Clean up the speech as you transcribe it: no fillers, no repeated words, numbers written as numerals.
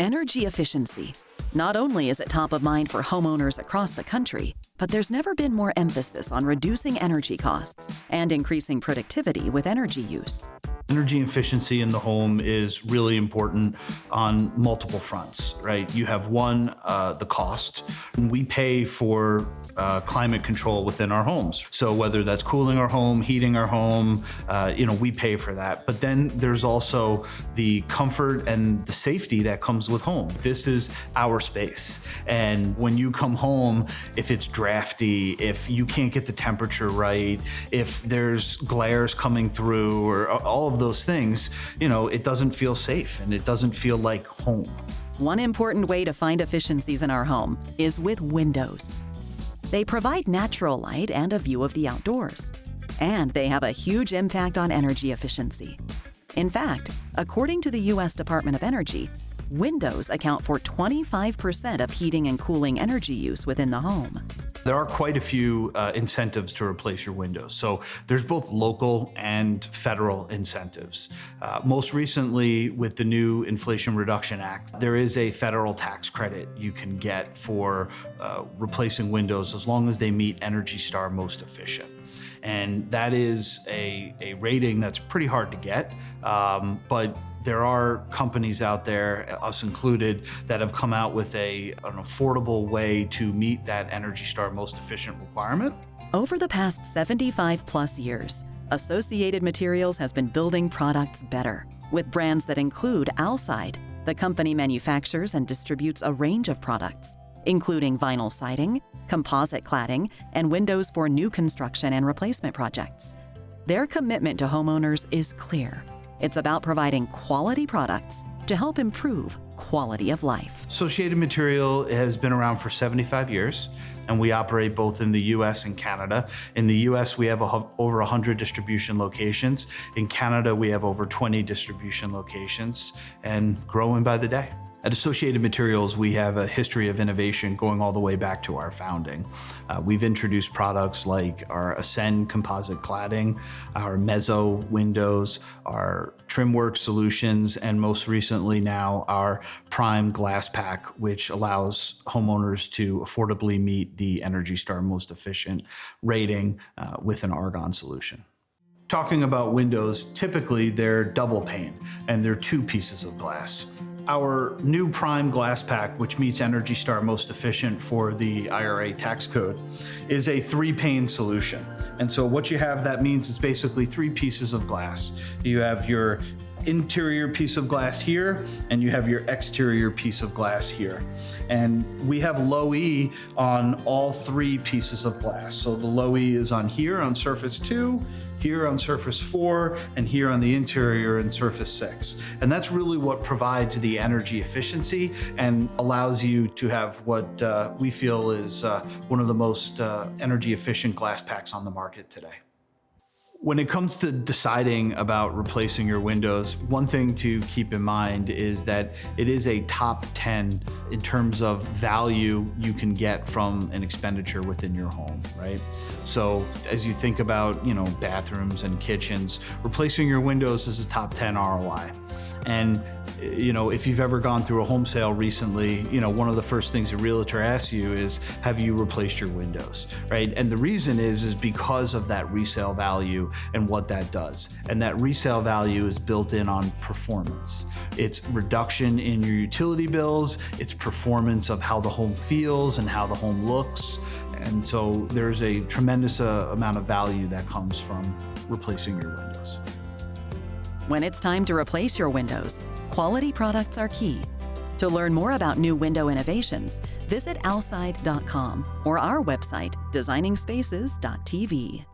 Energy efficiency. Not only is it top of mind for homeowners across the country, but there's never been more emphasis on reducing energy costs and increasing productivity with energy use. Energy efficiency in the home is really important on multiple fronts, right? You have one, the cost. We pay for climate control within our homes. So whether that's cooling our home, heating our home, we pay for that. But then there's also the comfort and the safety that comes with home. This is our space. And when you come home, if it's drafty, if you can't get the temperature right, if there's glares coming through or all of those things, it doesn't feel safe and it doesn't feel like home. One important way to find efficiencies in our home is with windows. They provide natural light and a view of the outdoors, and they have a huge impact on energy efficiency. In fact, according to the U.S. Department of Energy, windows account for 25% of heating and cooling energy use within the home. There are quite a few incentives to replace your windows. So there's both local and federal incentives. Most recently, with the new Inflation Reduction Act, there is a federal tax credit you can get for replacing windows as long as they meet Energy Star Most Efficient. And that is a rating that's pretty hard to get, but there are companies out there, us included, that have come out with an affordable way to meet that Energy Star Most Efficient requirement. Over the past 75+ years, Associated Materials has been building products better, with brands that include Alside. The company manufactures and distributes a range of products, including vinyl siding, composite cladding, and windows for new construction and replacement projects. Their commitment to homeowners is clear. It's about providing quality products to help improve quality of life. Associated Material has been around for 75 years, and we operate both in the U.S. and Canada. In the U.S., we have over 100 distribution locations. In Canada, we have over 20 distribution locations, and growing by the day. At Associated Materials, we have a history of innovation going all the way back to our founding. We've introduced products like our Ascend composite cladding, our Mezzo windows, our TrimWorks solutions, and most recently now our PriME glass pack, which allows homeowners to affordably meet the Energy Star Most Efficient rating with an argon solution. Talking about windows, typically they're double pane and they're two pieces of glass. Our new PriME glass pack, which meets Energy Star Most Efficient for the IRA tax code, is a three-pane solution. And so what you have, that means it's basically three pieces of glass. You have your interior piece of glass here, and you have your exterior piece of glass here. And we have low E on all three pieces of glass. So the low E is on here on surface 2, here on surface 4, and here on the interior and surface 6. And that's really what provides the energy efficiency and allows you to have what we feel is one of the most energy efficient glass packs on the market today. When it comes to deciding about replacing your windows, one thing to keep in mind is that it is a top 10 in terms of value you can get from an expenditure within your home, right? So as you think about, bathrooms and kitchens, replacing your windows is a top 10 ROI. And if you've ever gone through a home sale recently, one of the first things a realtor asks you is, have you replaced your windows, right? And the reason is because of that resale value and what that does. And that resale value is built in on performance. It's reduction in your utility bills, it's performance of how the home feels and how the home looks. And so there's a tremendous amount of value that comes from replacing your windows. When it's time to replace your windows, quality products are key. To learn more about new window innovations, visit alside.com or our website, designingspaces.tv.